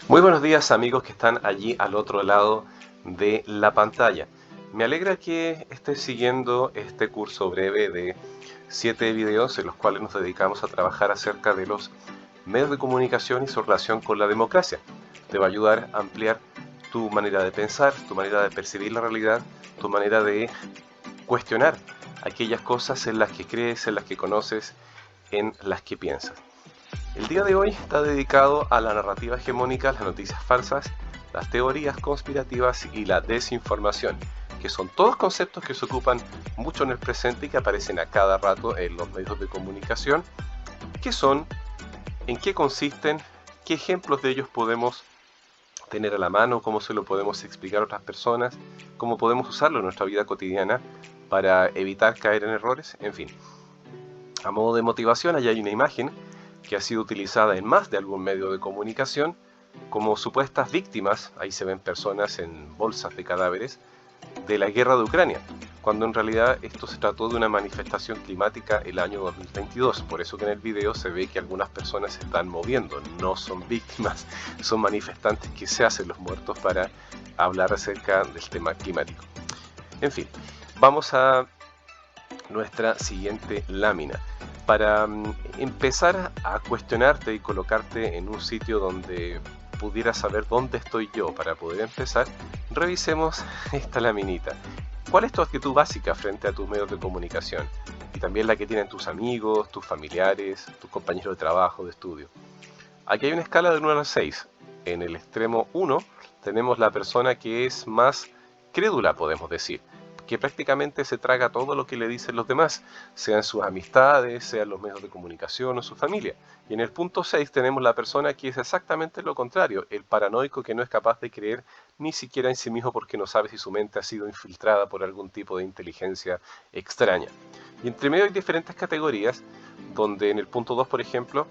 Muy buenos días amigos que están allí al otro lado de la pantalla. Me alegra que estés siguiendo este curso breve de 7 videos en los cuales nos dedicamos a trabajar acerca de los medios de comunicación y su relación con la democracia. Te va a ayudar a ampliar tu manera de pensar, tu manera de percibir la realidad, tu manera de cuestionar aquellas cosas en las que crees, en las que conoces, en las que piensas. El día de hoy está dedicado a la narrativa hegemónica, las noticias falsas, las teorías conspirativas y la desinformación, que son todos conceptos que se ocupan mucho en el presente y que aparecen a cada rato en los medios de comunicación. ¿Qué son? ¿En qué consisten? ¿Qué ejemplos de ellos podemos tener a la mano? ¿Cómo se lo podemos explicar a otras personas? ¿Cómo podemos usarlo en nuestra vida cotidiana para evitar caer en errores? En fin, a modo de motivación, allá hay una imagen que ha sido utilizada en más de algún medio de comunicación como supuestas víctimas, ahí se ven personas en bolsas de cadáveres, de la guerra de Ucrania, cuando en realidad esto se trató de una manifestación climática el año 2022, por eso que en el video se ve que algunas personas se están moviendo, no son víctimas, son manifestantes que se hacen los muertos para hablar acerca del tema climático. En fin, vamos a nuestra siguiente lámina. Para empezar a cuestionarte y colocarte en un sitio donde pudieras saber dónde estoy yo para poder empezar, revisemos esta laminita. ¿Cuál es tu actitud básica frente a tus medios de comunicación? Y también la que tienen tus amigos, tus familiares, tus compañeros de trabajo, de estudio. Aquí hay una escala del 1 al 6. En el extremo 1 tenemos la persona que es más crédula, podemos decir, que prácticamente se traga todo lo que le dicen los demás, sean sus amistades, sean los medios de comunicación o su familia. Y en el punto 6 tenemos la persona que es exactamente lo contrario, el paranoico que no es capaz de creer ni siquiera en sí mismo porque no sabe si su mente ha sido infiltrada por algún tipo de inteligencia extraña. Y entre medio hay diferentes categorías, donde en el punto 2, por ejemplo,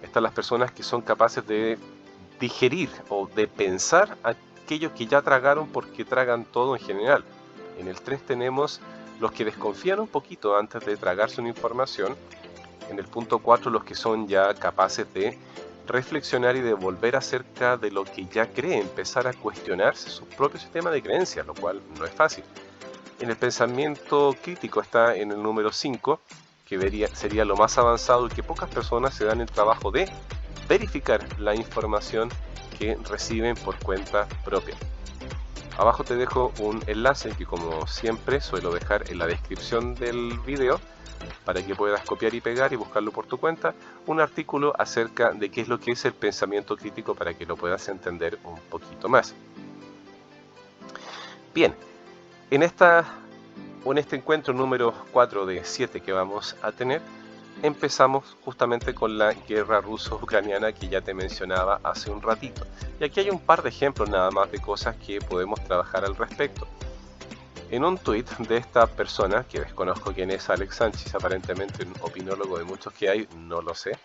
están las personas que son capaces de digerir o de pensar aquello que ya tragaron porque tragan todo en general. En el 3 tenemos los que desconfían un poquito antes de tragarse una información. En el punto 4 los que son ya capaces de reflexionar y de volver acerca de lo que ya cree, empezar a cuestionarse su propio sistema de creencias, lo cual no es fácil. En el pensamiento crítico está en el número 5, que sería lo más avanzado y que pocas personas se dan el trabajo de verificar la información que reciben por cuenta propia. Abajo te dejo un enlace que, como siempre, suelo dejar en la descripción del video para que puedas copiar y pegar y buscarlo por tu cuenta, un artículo acerca de qué es lo que es el pensamiento crítico para que lo puedas entender un poquito más. Bien, en este encuentro número 4 de 7 que vamos a tener, empezamos justamente con la guerra ruso-ucraniana que ya te mencionaba hace un ratito. Y aquí hay un par de ejemplos nada más de cosas que podemos trabajar al respecto. En un tuit de esta persona, que desconozco quién es, Alex Sánchez, aparentemente un opinólogo de muchos que hay, no lo sé,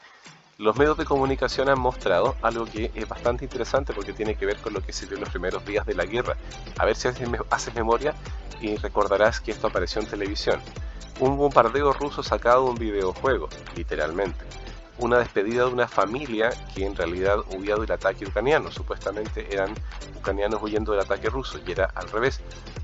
los medios de comunicación han mostrado algo que es bastante interesante porque tiene que ver con lo que se vio en los primeros días de la guerra. A ver si haces memoria y recordarás que esto apareció en televisión. Un bombardeo ruso sacado de un videojuego, literalmente. Una despedida de una familia que en realidad huía del ataque ucraniano. Supuestamente eran ucranianos huyendo del ataque ruso y era al revés.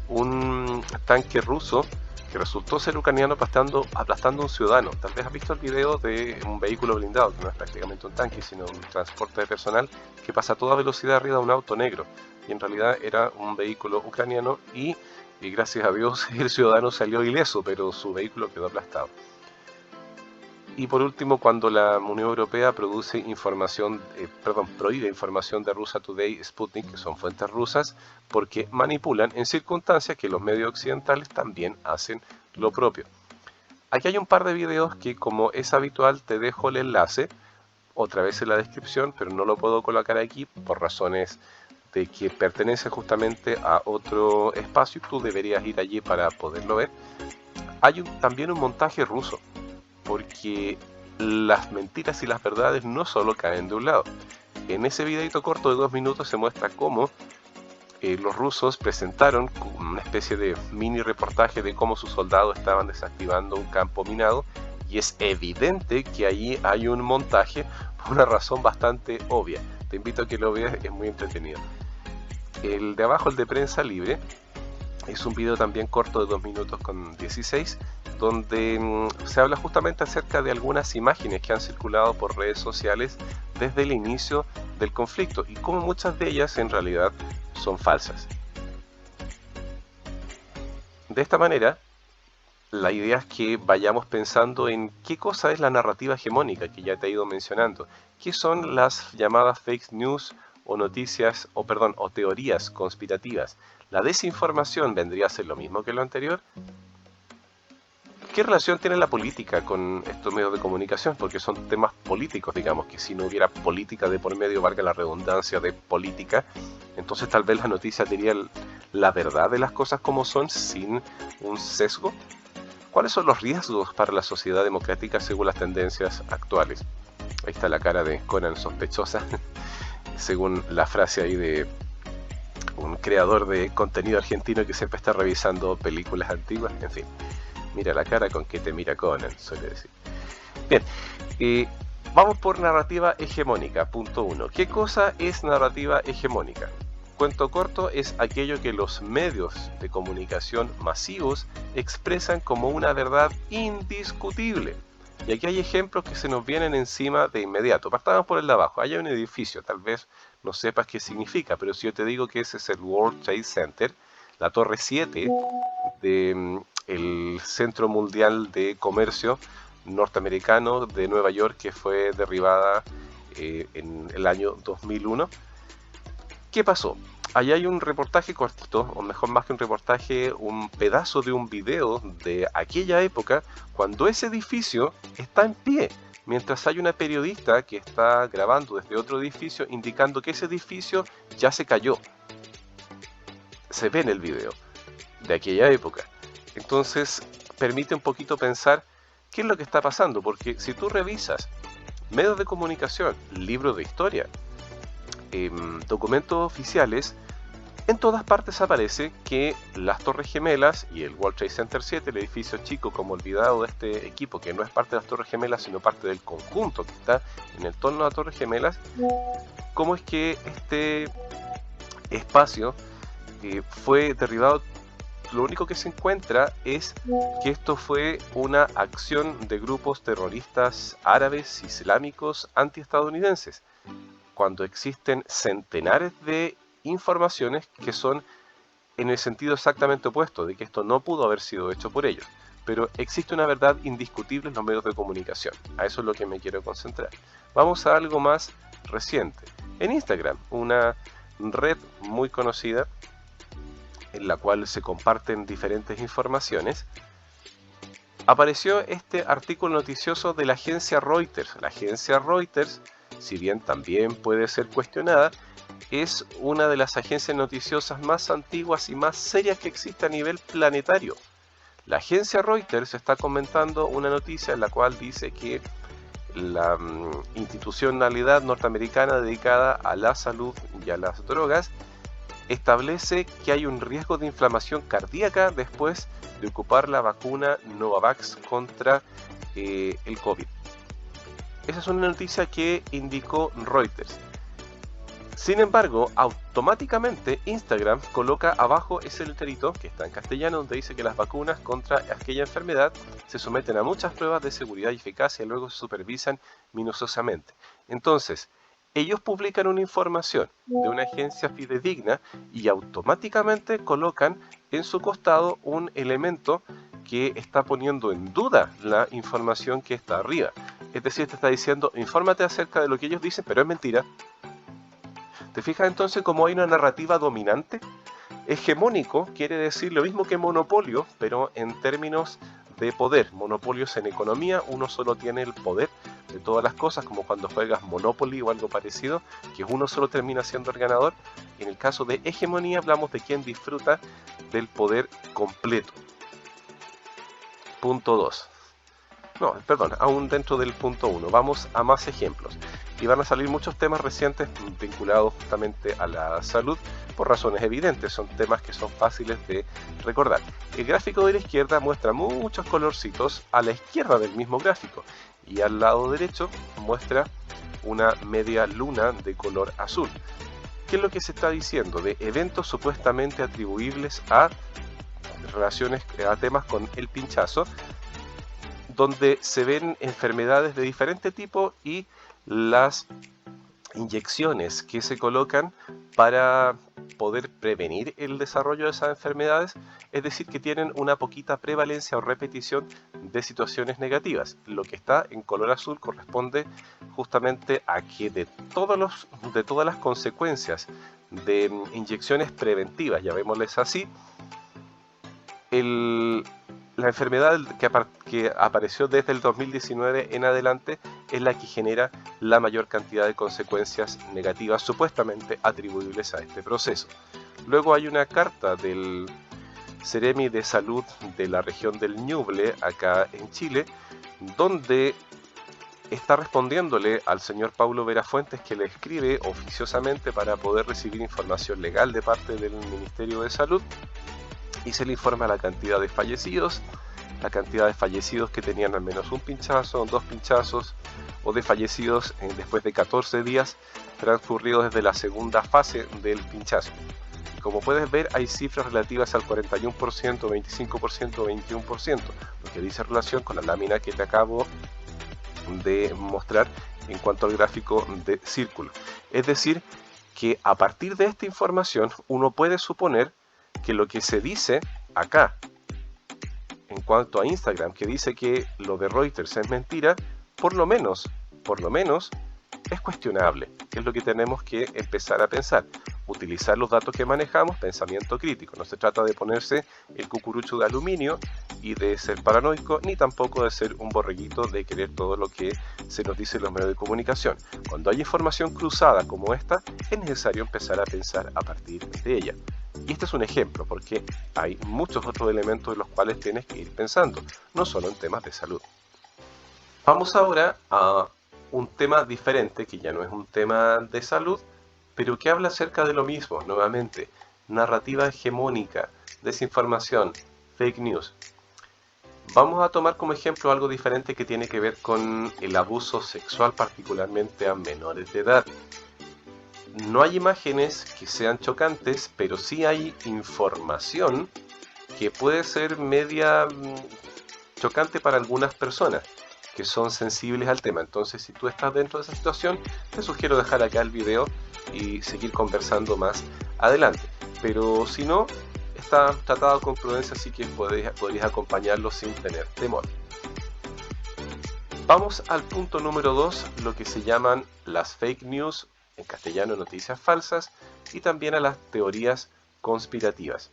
Un tanque ruso que resultó ser ucraniano aplastando a un ciudadano. Tal vez has visto el video de un vehículo blindado, que no es prácticamente un tanque, sino un transporte de personal, que pasa a toda velocidad arriba de un auto negro. Y en realidad era un vehículo ucraniano y gracias a Dios el ciudadano salió ileso, pero su vehículo quedó aplastado. Y por último, cuando la Unión Europea prohíbe información de Russia Today, Sputnik, que son fuentes rusas, porque manipulan en circunstancias que los medios occidentales también hacen lo propio. Aquí hay un par de videos que, como es habitual, te dejo el enlace otra vez en la descripción, pero no lo puedo colocar aquí por razones de que pertenece justamente a otro espacio y tú deberías ir allí para poderlo ver. Hay también un montaje ruso, porque las mentiras y las verdades no solo caen de un lado. En ese videito corto de 2 minutos se muestra cómo los rusos presentaron una especie de mini reportaje de cómo sus soldados estaban desactivando un campo minado, y es evidente que allí hay un montaje por una razón bastante obvia. Te invito a que lo veas, es muy entretenido. El de abajo, el de prensa libre, es un video también corto de 2 minutos con 16, donde se habla justamente acerca de algunas imágenes que han circulado por redes sociales desde el inicio del conflicto y cómo muchas de ellas en realidad son falsas. De esta manera, la idea es que vayamos pensando en qué cosa es la narrativa hegemónica que ya te he ido mencionando, qué son las llamadas fake news o noticias, o teorías conspirativas. ¿La desinformación vendría a ser lo mismo que lo anterior? ¿Qué relación tiene la política con estos medios de comunicación? Porque son temas políticos, digamos, que si no hubiera política de por medio, valga la redundancia de política, entonces tal vez la noticia diría la verdad de las cosas como son sin un sesgo. ¿Cuáles son los riesgos para la sociedad democrática según las tendencias actuales? Ahí está la cara de Conan sospechosa, según la frase ahí de un creador de contenido argentino que siempre está revisando películas antiguas. En fin, mira la cara con que te mira Conan, suele decir. Bien, vamos por narrativa hegemónica, punto 1. ¿Qué cosa es narrativa hegemónica? Cuento corto, es aquello que los medios de comunicación masivos expresan como una verdad indiscutible. Y aquí hay ejemplos que se nos vienen encima de inmediato. Partamos por el de abajo. Hay un edificio, tal vez no sepas qué significa, pero si yo te digo que ese es el World Trade Center, la torre 7 del Centro Mundial de Comercio norteamericano de Nueva York, que fue derribada en el año 2001. ¿Qué pasó? Allí hay un reportaje cortito, o mejor más que un reportaje, un pedazo de un video de aquella época, cuando ese edificio está en pie, mientras hay una periodista que está grabando desde otro edificio indicando que ese edificio ya se cayó. Se ve en el video de aquella época. Entonces, permite un poquito pensar qué es lo que está pasando, porque si tú revisas medios de comunicación, libros de historia, documentos oficiales, en todas partes aparece que las Torres Gemelas y el World Trade Center 7, el edificio chico como olvidado de este equipo, que no es parte de las Torres Gemelas, sino parte del conjunto que está en el torno a las Torres Gemelas, cómo es que este espacio fue derribado. Lo único que se encuentra es que esto fue una acción de grupos terroristas árabes, islámicos, antiestadounidenses, cuando existen centenares de informaciones que son en el sentido exactamente opuesto, de que esto no pudo haber sido hecho por ellos. Pero existe una verdad indiscutible en los medios de comunicación. A eso es lo que me quiero concentrar. Vamos a algo más reciente. En Instagram, una red muy conocida en la cual se comparten diferentes informaciones, apareció este artículo noticioso de la agencia Reuters. La agencia Reuters, si bien también puede ser cuestionada, es una de las agencias noticiosas más antiguas y más serias que existe a nivel planetario. La agencia Reuters está comentando una noticia en la cual dice que la institucionalidad norteamericana dedicada a la salud y a las drogas establece que hay un riesgo de inflamación cardíaca después de ocupar la vacuna Novavax contra el COVID. Esa es una noticia que indicó Reuters. Sin embargo, automáticamente Instagram coloca abajo ese letrerito que está en castellano, donde dice que las vacunas contra aquella enfermedad se someten a muchas pruebas de seguridad y eficacia y luego se supervisan minuciosamente. Entonces, ellos publican una información de una agencia fidedigna y automáticamente colocan en su costado un elemento que está poniendo en duda la información que está arriba. Es decir, te está diciendo, infórmate acerca de lo que ellos dicen, pero es mentira. ¿Te fijas entonces cómo hay una narrativa dominante? Hegemónico quiere decir lo mismo que monopolio, pero en términos de poder. Monopolios en economía, uno solo tiene el poder de todas las cosas, como cuando juegas Monopoly o algo parecido, que uno solo termina siendo el ganador. En el caso de hegemonía hablamos de quien disfruta del poder completo. Punto 2. No, perdón, aún dentro del punto 1. Vamos a más ejemplos. Y van a salir muchos temas recientes vinculados justamente a la salud por razones evidentes. Son temas que son fáciles de recordar. El gráfico de la izquierda muestra muchos colorcitos a la izquierda del mismo gráfico. Y al lado derecho muestra una media luna de color azul. ¿Qué es lo que se está diciendo? De eventos supuestamente atribuibles a a temas con el pinchazo, donde se ven enfermedades de diferente tipo y las inyecciones que se colocan para poder prevenir el desarrollo de esas enfermedades, es decir, que tienen una poquita prevalencia o repetición de situaciones negativas. Lo que está en color azul corresponde justamente a que de todas las consecuencias de inyecciones preventivas, llamémosles así, la enfermedad que apareció desde el 2019 en adelante es la que genera la mayor cantidad de consecuencias negativas supuestamente atribuibles a este proceso. Luego hay una carta del Ceremi de Salud de la región del Ñuble, acá en Chile, donde está respondiéndole al señor Paulo Vera Fuentes, que le escribe oficiosamente para poder recibir información legal de parte del Ministerio de Salud, y se le informa la cantidad de fallecidos que tenían al menos un pinchazo, 2 pinchazos, o de fallecidos después de 14 días transcurridos desde la segunda fase del pinchazo. Y como puedes ver, hay cifras relativas al 41%, 25%, 21%, lo que dice relación con la lámina que te acabo de mostrar en cuanto al gráfico de círculo. Es decir, que a partir de esta información uno puede suponer que lo que se dice acá en cuanto a Instagram, que dice que lo de Reuters es mentira, por lo menos es cuestionable, que es lo que tenemos que empezar a pensar. Utilizar los datos que manejamos, pensamiento crítico. No se trata de ponerse el cucurucho de aluminio y de ser paranoico, ni tampoco de ser un borreguito de querer todo lo que se nos dice en los medios de comunicación. Cuando hay información cruzada como esta, es necesario empezar a pensar a partir de ella. Y este es un ejemplo, porque hay muchos otros elementos de los cuales tienes que ir pensando, no solo en temas de salud. Vamos ahora a un tema diferente, que ya no es un tema de salud, pero que habla acerca de lo mismo, nuevamente, narrativa hegemónica, desinformación, fake news. Vamos a tomar como ejemplo algo diferente que tiene que ver con el abuso sexual, particularmente a menores de edad. No hay imágenes que sean chocantes, pero sí hay información que puede ser media chocante para algunas personas que son sensibles al tema. Entonces, si tú estás dentro de esa situación, te sugiero dejar acá el video y seguir conversando más adelante. Pero si no, está tratado con prudencia, así que podrías acompañarlo sin tener temor. Vamos al punto número 2, lo que se llaman las fake news, en castellano noticias falsas, y también a las teorías conspirativas.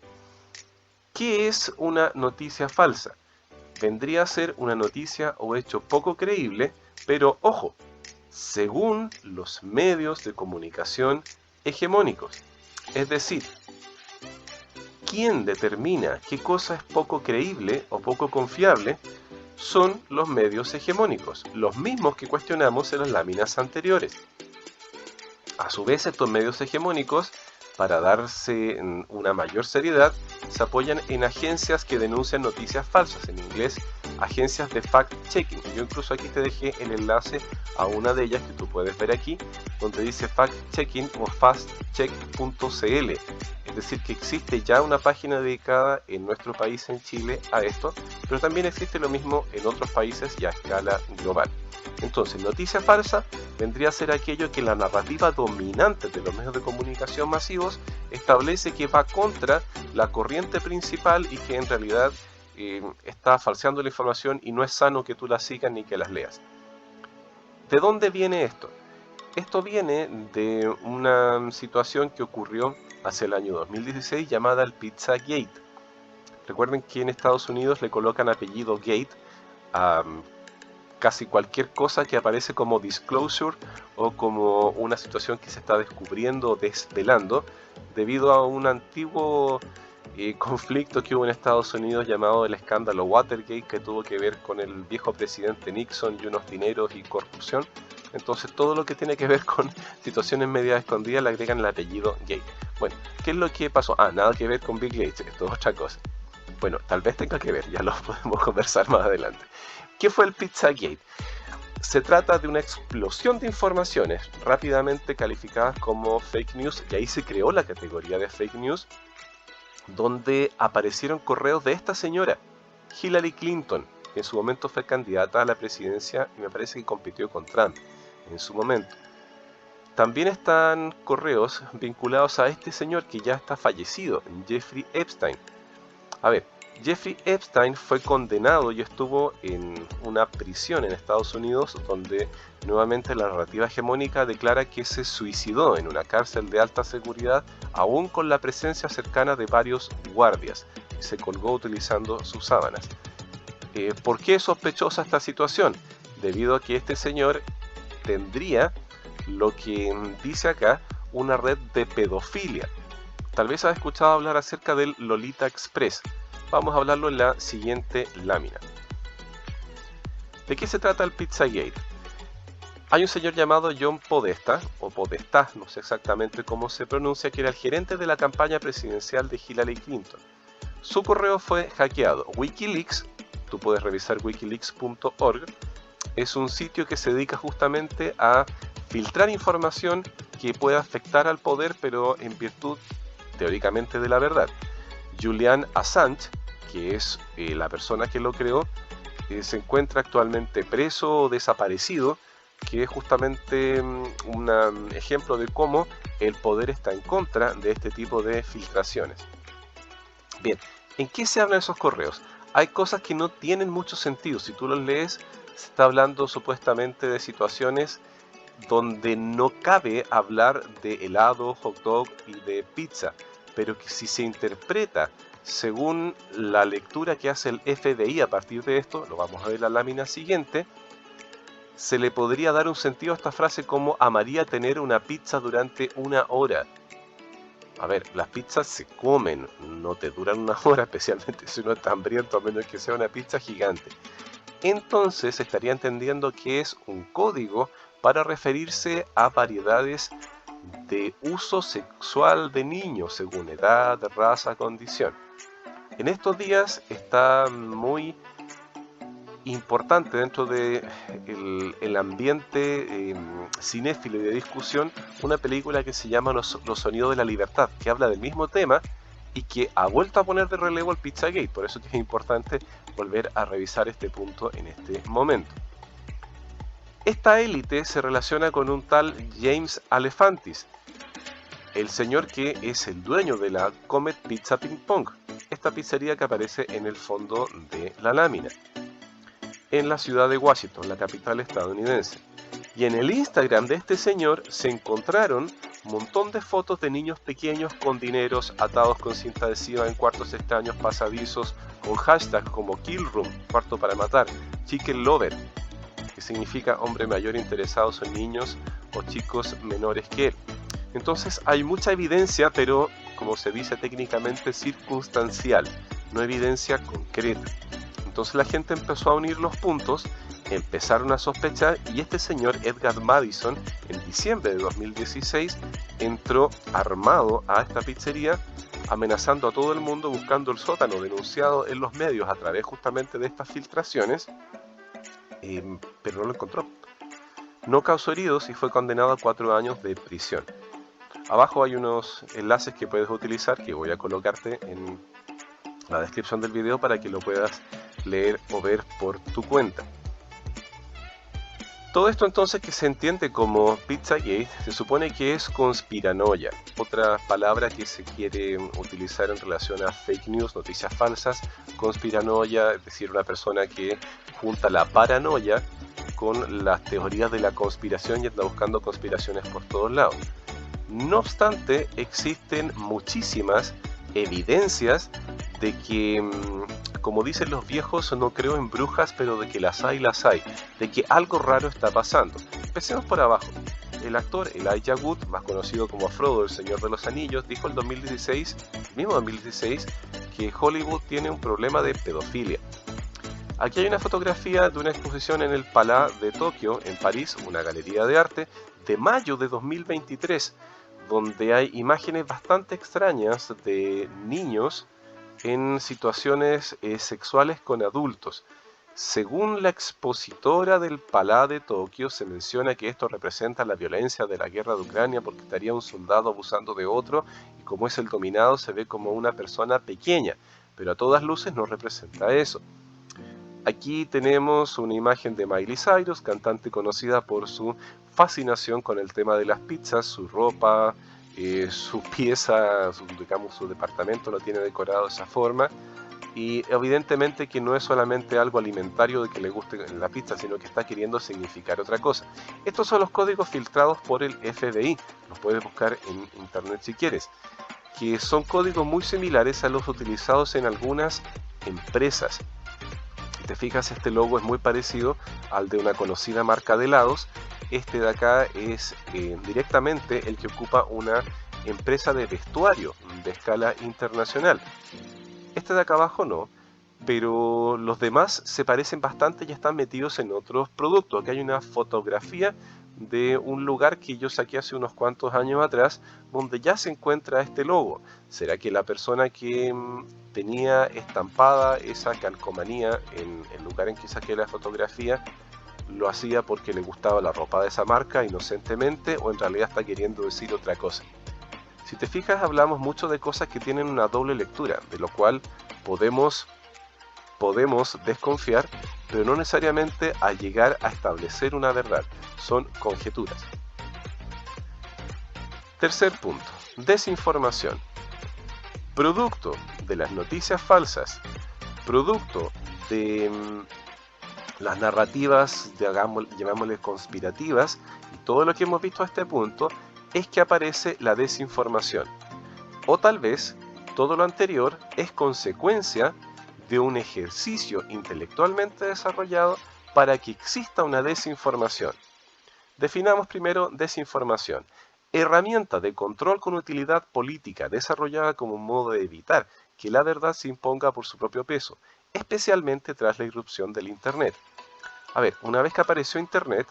¿Qué es una noticia falsa? Vendría a ser una noticia o hecho poco creíble, pero ojo, según los medios de comunicación hegemónicos. Es decir, ¿quién determina qué cosa es poco creíble o poco confiable? Son los medios hegemónicos, los mismos que cuestionamos en las láminas anteriores. A su vez, estos medios hegemónicos, para darse una mayor seriedad, se apoyan en agencias que denuncian noticias falsas, en inglés, agencias de fact-checking. Yo incluso aquí te dejé el enlace a una de ellas que tú puedes ver aquí, donde dice fact-checking o fastcheck.cl. Es decir, que existe ya una página dedicada en nuestro país, en Chile, a esto, pero también existe lo mismo en otros países y a escala global. Entonces, noticia falsa vendría a ser aquello que la narrativa dominante de los medios de comunicación masivos establece que va contra la corriente principal y que en realidad está falseando la información y no es sano que tú la sigas ni que las leas. ¿De dónde viene esto? Esto viene de una situación que ocurrió hacia el año 2016 llamada el Pizzagate. Recuerden que en Estados Unidos le colocan apellido Gate a casi cualquier cosa que aparece como disclosure o como una situación que se está descubriendo o desvelando debido a un antiguo conflicto que hubo en Estados Unidos llamado el escándalo Watergate, que tuvo que ver con el viejo presidente Nixon y unos dineros y corrupción. Entonces todo lo que tiene que ver con situaciones media escondidas le agregan el apellido Gate. Bueno, ¿qué es lo que pasó? Nada que ver con Bill Gates, esto es otra cosa. Bueno, tal vez tenga que ver, ya lo podemos conversar más adelante. ¿Qué fue el Pizzagate? Se trata de una explosión de informaciones rápidamente calificadas como fake news, y ahí se creó la categoría de fake news, donde aparecieron correos de esta señora, Hillary Clinton, que en su momento fue candidata a la presidencia y me parece que compitió con Trump en su momento. También están correos vinculados a este señor que ya está fallecido, Jeffrey Epstein. A ver, Jeffrey Epstein fue condenado y estuvo en una prisión en Estados Unidos, donde nuevamente la narrativa hegemónica declara que se suicidó en una cárcel de alta seguridad, aún con la presencia cercana de varios guardias, y se colgó utilizando sus sábanas. ¿Por qué es sospechosa esta situación? Debido a que este señor tendría lo que dice acá una red de pedofilia. Tal vez has escuchado hablar acerca del Lolita Express. Vamos a hablarlo en la siguiente lámina. ¿De qué se trata el Pizzagate? Hay un señor llamado John Podesta, o Podestá, no sé exactamente cómo se pronuncia, que era el gerente de la campaña presidencial de Hillary Clinton. Su correo fue hackeado. Wikileaks, tú puedes revisar wikileaks.org, es un sitio que se dedica justamente a filtrar información que pueda afectar al poder, pero en virtud, teóricamente, de la verdad. Julian Assange, que es la persona que lo creó, se encuentra actualmente preso o desaparecido, que es justamente un ejemplo de cómo el poder está en contra de este tipo de filtraciones. Bien, ¿en qué se hablan esos correos? Hay cosas que no tienen mucho sentido. Si tú los lees, se está hablando supuestamente de situaciones donde no cabe hablar de helado, hot dog y de pizza, pero que si se interpreta según la lectura que hace el FBI a partir de esto, lo vamos a ver en la lámina siguiente, se le podría dar un sentido a esta frase como amaría tener una pizza durante una hora. A ver, las pizzas se comen, no te duran una hora, especialmente si uno está hambriento, a menos que sea una pizza gigante. Entonces estaría entendiendo que es un código para referirse a variedades de uso sexual de niños según edad, raza, condición. En estos días está muy importante dentro de el ambiente cinéfilo y de discusión una película que se llama Los Sonidos de la Libertad, que habla del mismo tema y que ha vuelto a poner de relevo el Pizzagate. Por eso es importante volver a revisar este punto en este momento. Esta élite se relaciona con un tal James Alefantis, el señor que es el dueño de la Comet Pizza Ping Pong, esta pizzería que aparece en el fondo de la lámina, en la ciudad de Washington, la capital estadounidense. Y en el Instagram de este señor se encontraron un montón de fotos de niños pequeños con dineros atados con cinta adhesiva en cuartos extraños pasadizos, con hashtags como Kill Room, cuarto para matar, Chicken Lover, que significa hombre mayor interesados en niños o chicos menores que él. Entonces hay mucha evidencia, pero como se dice técnicamente, circunstancial, no evidencia concreta. Entonces la gente empezó a unir los puntos, empezaron a sospechar, y este señor Edgar Madison en diciembre de 2016 entró armado a esta pizzería, amenazando a todo el mundo, buscando el sótano denunciado en los medios a través justamente de estas filtraciones, pero no lo encontró. No causó heridos y fue condenado a 4 años de prisión. Abajo hay unos enlaces que puedes utilizar, que voy a colocarte en la descripción del video para que lo puedas leer o ver por tu cuenta. Todo esto entonces que se entiende como Pizzagate se supone que es conspiranoia, otra palabra que se quiere utilizar en relación a fake news, noticias falsas. Conspiranoia, es decir, una persona que junta la paranoia con las teorías de la conspiración y anda buscando conspiraciones por todos lados. No obstante, existen muchísimas evidencias de que, como dicen los viejos, no creo en brujas, pero de que las hay, de que algo raro está pasando. Empecemos por abajo. El actor Elijah Wood, más conocido como Frodo, el Señor de los Anillos, dijo el mismo 2016, que Hollywood tiene un problema de pedofilia. Aquí hay una fotografía de una exposición en el Palais de Tokio, en París, una galería de arte, de mayo de 2023, donde hay imágenes bastante extrañas de niños en situaciones sexuales con adultos. Según la expositora del Palá de Tokio, se menciona que esto representa la violencia de la guerra de Ucrania porque estaría un soldado abusando de otro y como es el dominado se ve como una persona pequeña, pero a todas luces no representa eso. Aquí tenemos una imagen de Miley Cyrus, cantante conocida por su fascinación con el tema de las pizzas, su ropa, su pieza, digamos su departamento lo tiene decorado de esa forma. Y evidentemente que no es solamente algo alimentario de que le guste la pizza, sino que está queriendo significar otra cosa. Estos son los códigos filtrados por el FBI, los puedes buscar en internet si quieres, que son códigos muy similares a los utilizados en algunas empresas. Si te fijas, este logo es muy parecido al de una conocida marca de helados. Este de acá es directamente el que ocupa una empresa de vestuario de escala internacional. Este de acá abajo no, pero los demás se parecen bastante y están metidos en otros productos. Aquí hay una fotografía de un lugar que yo saqué hace unos cuantos años atrás, donde ya se encuentra este logo. ¿Será que la persona que tenía estampada esa calcomanía en el lugar en que saqué la fotografía lo hacía porque le gustaba la ropa de esa marca inocentemente, o en realidad está queriendo decir otra cosa? Si te fijas, hablamos mucho de cosas que tienen una doble lectura, de lo cual podemos desconfiar, pero no necesariamente a llegar a establecer una verdad, son conjeturas. Tercer punto, desinformación. Producto de las noticias falsas, producto de las narrativas, llamémosle conspirativas, y todo lo que hemos visto a este punto, es que aparece la desinformación. O tal vez todo lo anterior es consecuencia de un ejercicio intelectualmente desarrollado para que exista una desinformación. Definamos primero desinformación. Herramienta de control con utilidad política desarrollada como un modo de evitar que la verdad se imponga por su propio peso, especialmente tras la irrupción del Internet. A ver, una vez que apareció Internet,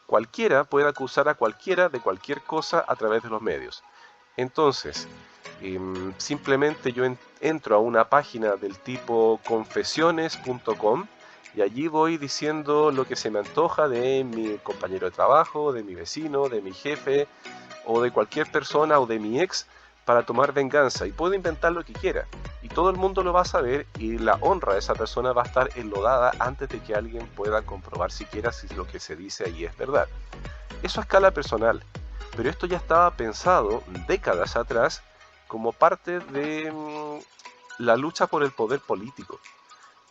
cualquiera puede acusar a cualquiera de cualquier cosa a través de los medios. Entonces, simplemente yo entro a una página del tipo confesiones.com y allí voy diciendo lo que se me antoja de mi compañero de trabajo, de mi vecino, de mi jefe o de cualquier persona o de mi ex para tomar venganza, y puedo inventar lo que quiera y todo el mundo lo va a saber y la honra de esa persona va a estar enlodada antes de que alguien pueda comprobar siquiera si lo que se dice allí es verdad. Eso a escala personal, pero esto ya estaba pensado décadas atrás como parte de la lucha por el poder político.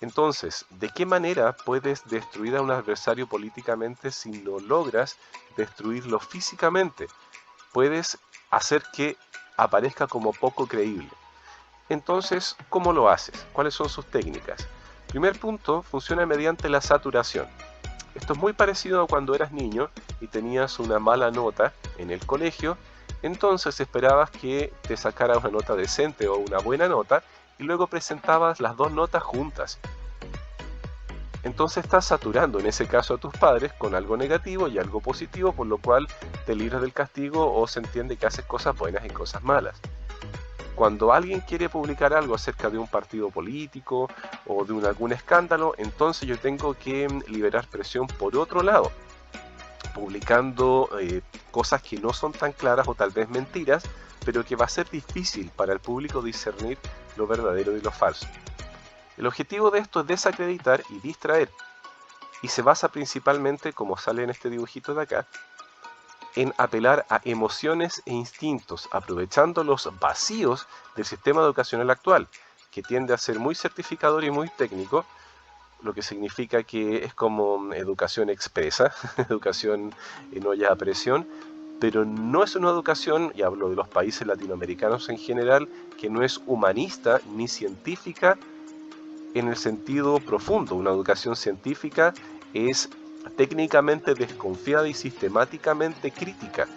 Entonces, ¿de qué manera puedes destruir a un adversario políticamente si no logras destruirlo físicamente? Puedes hacer que aparezca como poco creíble. Entonces, ¿cómo lo haces? ¿Cuáles son sus técnicas? Primer punto, funciona mediante la saturación. Esto es muy parecido a cuando eras niño y tenías una mala nota en el colegio, entonces esperabas que te sacara una nota decente o una buena nota y luego presentabas las dos notas juntas. Entonces estás saturando en ese caso a tus padres con algo negativo y algo positivo, por lo cual te libras del castigo o se entiende que haces cosas buenas y cosas malas. Cuando alguien quiere publicar algo acerca de un partido político o de algún escándalo, entonces yo tengo que liberar presión por otro lado, publicando cosas que no son tan claras o tal vez mentiras, pero que va a ser difícil para el público discernir lo verdadero y lo falso. El objetivo de esto es desacreditar y distraer, y se basa principalmente, como sale en este dibujito de acá, en apelar a emociones e instintos, aprovechando los vacíos del sistema educacional actual, que tiende a ser muy certificador y muy técnico, lo que significa que es como educación expresa, educación en olla a presión, pero no es una educación, y hablo de los países latinoamericanos en general, que no es humanista ni científica en el sentido profundo. Una educación científica es técnicamente desconfiada y sistemáticamente crítica.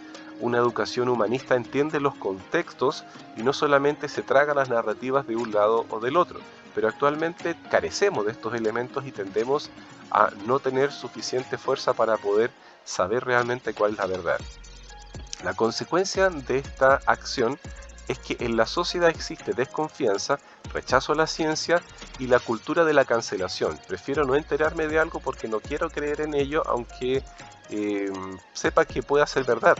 Una educación humanista entiende los contextos y no solamente se traga las narrativas de un lado o del otro. Pero actualmente carecemos de estos elementos y tendemos a no tener suficiente fuerza para poder saber realmente cuál es la verdad. La consecuencia de esta acción es que en la sociedad existe desconfianza, rechazo a la ciencia y la cultura de la cancelación. Prefiero no enterarme de algo porque no quiero creer en ello, aunque sepa que pueda ser verdad.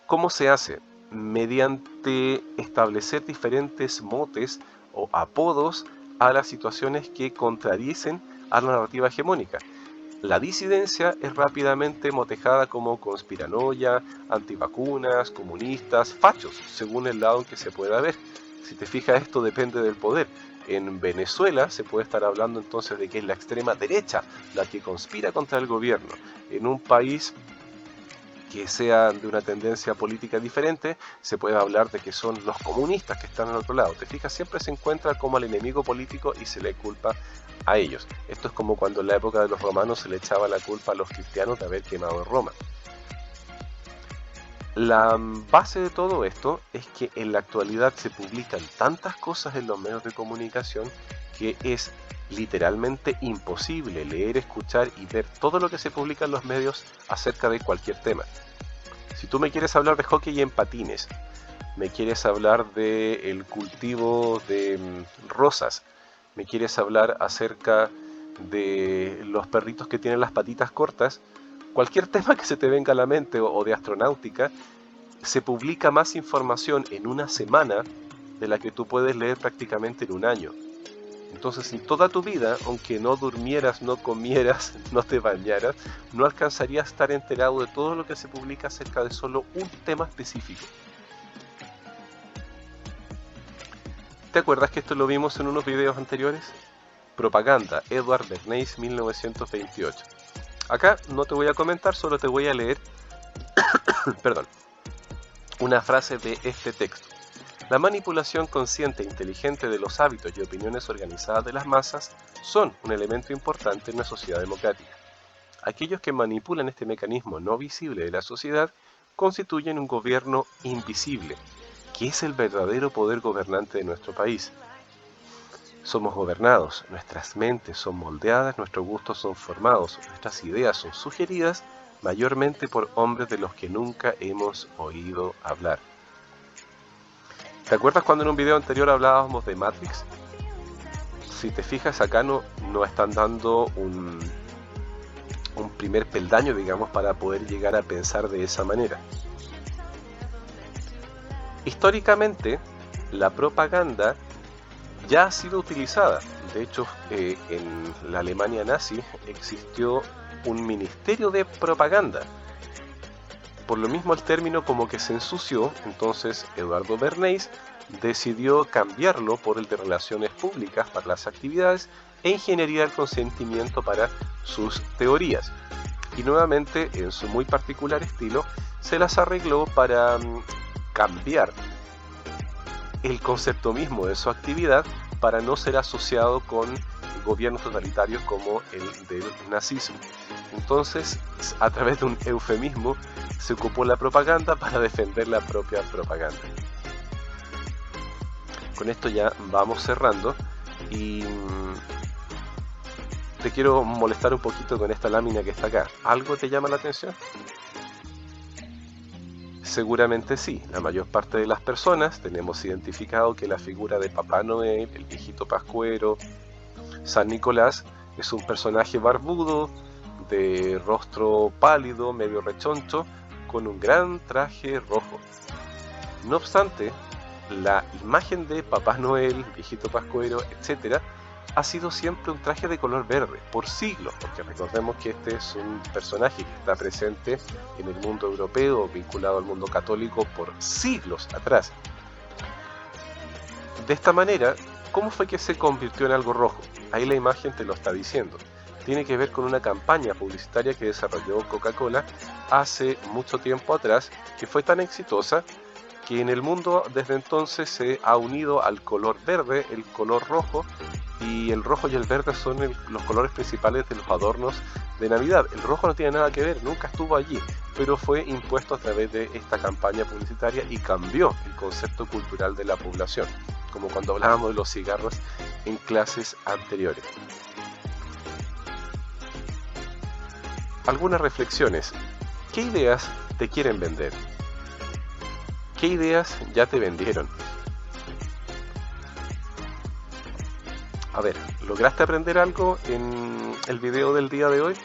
¿Cómo se hace? Mediante establecer diferentes motes o apodos a las situaciones que contradicen a la narrativa hegemónica. La disidencia es rápidamente motejada como conspiranoia, antivacunas, comunistas, fachos, según el lado en que se pueda ver. Si te fijas, esto depende del poder. En Venezuela se puede estar hablando entonces de que es la extrema derecha la que conspira contra el gobierno. En un país que sea de una tendencia política diferente, se puede hablar de que son los comunistas que están al otro lado. Te fijas, siempre se encuentra como al enemigo político y se le culpa a ellos. Esto es como cuando en la época de los romanos se le echaba la culpa a los cristianos de haber quemado Roma. La base de todo esto es que en la actualidad se publican tantas cosas en los medios de comunicación que es literalmente imposible leer, escuchar y ver todo lo que se publica en los medios acerca de cualquier tema. Si tú me quieres hablar de hockey en patines, me quieres hablar del cultivo de rosas, me quieres hablar acerca de los perritos que tienen las patitas cortas, cualquier tema que se te venga a la mente o de astronáutica, se publica más información en una semana de la que tú puedes leer prácticamente en un año. Entonces, en toda tu vida, aunque no durmieras, no comieras, no te bañaras, no alcanzarías a estar enterado de todo lo que se publica acerca de solo un tema específico. ¿Te acuerdas que esto lo vimos en unos videos anteriores? Propaganda, Edward Bernays, 1928. Acá no te voy a comentar, solo te voy a leer una frase de este texto. La manipulación consciente e inteligente de los hábitos y opiniones organizadas de las masas son un elemento importante en una sociedad democrática. Aquellos que manipulan este mecanismo no visible de la sociedad constituyen un gobierno invisible, que es el verdadero poder gobernante de nuestro país. Somos gobernados, nuestras mentes son moldeadas, nuestros gustos son formados, nuestras ideas son sugeridas mayormente por hombres de los que nunca hemos oído hablar. ¿Te acuerdas cuando en un video anterior hablábamos de Matrix? Si te fijas, acá no están dando un primer peldaño, digamos, para poder llegar a pensar de esa manera. Históricamente, la propaganda ya ha sido utilizada. De hecho, en la Alemania nazi existió un ministerio de propaganda. Por lo mismo el término como que se ensució, entonces Eduardo Bernays decidió cambiarlo por el de relaciones públicas para las actividades e ingeniería del consentimiento para sus teorías. Y nuevamente, en su muy particular estilo, se las arregló para cambiar el concepto mismo de su actividad para no ser asociado con gobiernos totalitarios como el del nazismo. Entonces, a través de un eufemismo, se ocupó la propaganda para defender la propia propaganda. Con esto ya vamos cerrando y te quiero molestar un poquito con esta lámina que está acá. ¿Algo te llama la atención? Seguramente sí. La mayor parte de las personas tenemos identificado que la figura de Papá Noel, el viejito pascuero, San Nicolás, es un personaje barbudo, de rostro pálido, medio rechoncho, con un gran traje rojo. No obstante, la imagen de Papá Noel, viejito pascuero, etc., ha sido siempre un traje de color verde, por siglos, porque recordemos que este es un personaje que está presente en el mundo europeo, vinculado al mundo católico por siglos atrás. De esta manera, ¿cómo fue que se convirtió en algo rojo? Ahí la imagen te lo está diciendo. Tiene que ver con una campaña publicitaria que desarrolló Coca-Cola hace mucho tiempo atrás, que fue tan exitosa que en el mundo desde entonces se ha unido al color verde, el color rojo, y el rojo y el verde son los colores principales de los adornos de Navidad. El rojo no tiene nada que ver, nunca estuvo allí, pero fue impuesto a través de esta campaña publicitaria y cambió el concepto cultural de la población, como cuando hablábamos de los cigarros en clases anteriores. Algunas reflexiones. ¿Qué ideas te quieren vender? ¿Qué ideas ya te vendieron? A ver, ¿lograste aprender algo en el video del día de hoy?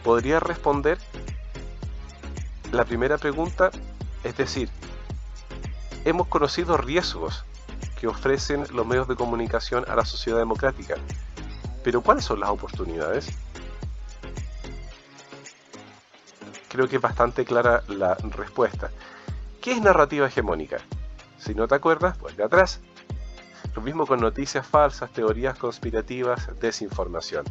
¿Podrías responder la primera pregunta? Es decir, hemos conocido riesgos que ofrecen los medios de comunicación a la sociedad democrática, pero ¿cuáles son las oportunidades? Creo que es bastante clara la respuesta. ¿Qué es narrativa hegemónica? Si no te acuerdas, vuelve atrás. Lo mismo con noticias falsas, teorías conspirativas, desinformación.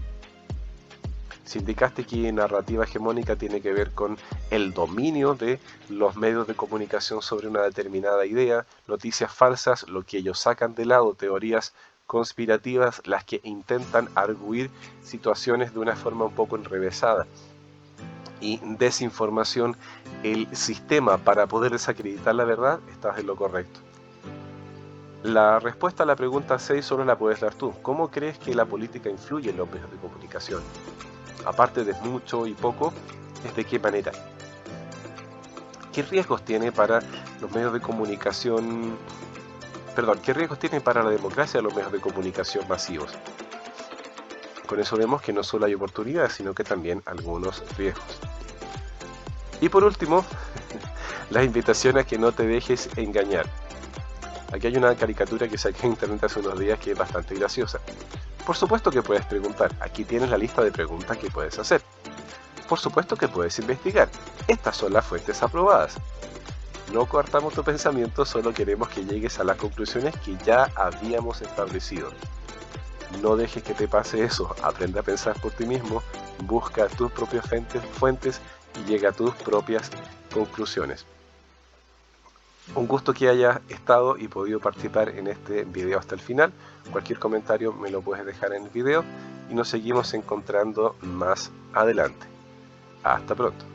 Si indicaste que narrativa hegemónica tiene que ver con el dominio de los medios de comunicación sobre una determinada idea, noticias falsas, lo que ellos sacan de lado, teorías conspirativas, las que intentan arguir situaciones de una forma un poco enrevesada, y desinformación, el sistema para poder desacreditar la verdad, estás en lo correcto. La respuesta a la pregunta 6 solo la puedes dar tú. ¿Cómo crees que la política influye en los medios de comunicación? Aparte de mucho y poco, ¿es de qué manera? ¿Qué riesgos tiene para los medios de comunicación? ¿Qué riesgos tiene para la democracia los medios de comunicación masivos? Con eso vemos que no solo hay oportunidades, sino que también algunos riesgos. Y por último, la invitación a que no te dejes engañar. Aquí hay una caricatura que saqué en internet hace unos días que es bastante graciosa. Por supuesto que puedes preguntar, aquí tienes la lista de preguntas que puedes hacer. Por supuesto que puedes investigar, estas son las fuentes aprobadas. No cortamos tu pensamiento, solo queremos que llegues a las conclusiones que ya habíamos establecido. No dejes que te pase eso, aprende a pensar por ti mismo, busca tus propias fuentes y llega a tus propias conclusiones. Un gusto que hayas estado y podido participar en este video hasta el final. Cualquier comentario me lo puedes dejar en el video y nos seguimos encontrando más adelante. Hasta pronto.